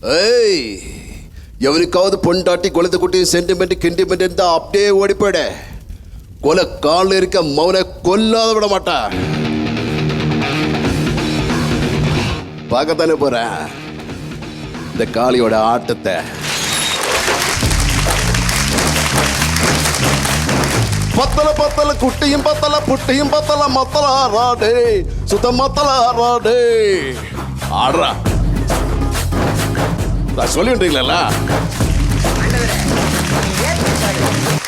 ஏய், எவனுக்காவது பொண்டாட்டி கொழுத்து குட்டி சென்டிமெண்ட் கிண்டிமெண்ட் இருந்தா அப்படியே ஓடி போயிடு. கொலை காலில் இருக்க மவனை கொல்லாத விட மாட்டான். பார்க்கத்தானே போறேன் இந்த காளியோட ஆட்டத்தை. பத்தல பத்தல குட்டியும் பத்தல புட்டியும் பத்தல மத்தல ஆறாடே சுத்த மத்தல ஆறாடே ஆடுறா. நான் சொல்லிட்டீங்களா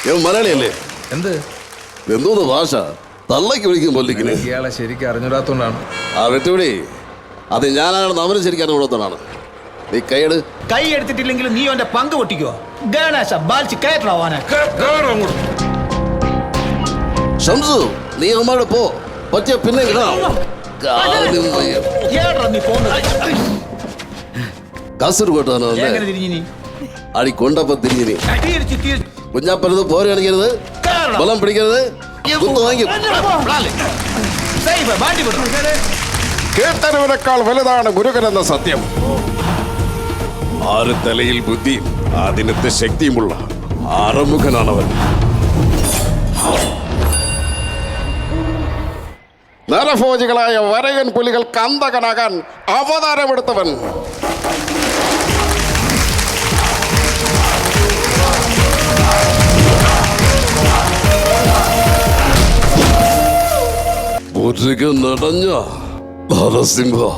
ഇവൻ മലയാളിയല്ലേ? എന്തോന്ന് ഭാഷ തള്ളക്ക് വിളിക്കും പൊല്ലിക്കിന്. ഇയാളെ ശരിക്കും അറിഞ്ഞൂടാത്തോണ്ടാണ്. ആ വെട്ടുപിടി അത് ഞാനാണെന്ന് അവന് ശരിക്കും അറിഞ്ഞൂടാത്തോണ്ടാണ്. നീ കൈയെടു. കൈ എടുത്തിട്ടില്ലെങ്കിലും നീ അവന്റെ പങ്ക് പൊട്ടിക്കോ. ഗണേശ ബാലിച്ച് കയറ്റണവാനെ. ഷംസു നീ അമ്മയുടെ പോ. പറ്റിയ പിന്നെ കാസർഗോട്ടാണ് അടി കൊണ്ടപ്പോ തിരിഞ്ഞിനി. കുഞ്ഞാപ്പരുത് പോരെ കാണിക്കരുത്, ബലം പിടിക്കരുത്. കേട്ടനവിനേക്കാൾ വലുതാണ് മുരുകൻ എന്ന സത്യം. ആറ് തലയിൽ ബുദ്ധിയും ആദിനത്തെ ശക്തിയുമുള്ള ആറുമുഖനാണവൻ. നരഭോജികളായ വരയൻ പുലികൾക്ക് അന്തകനാകാൻ അവതാരമെടുത്തവൻ. മുരുകൻ നടഞ്ഞ നരസിംഹം.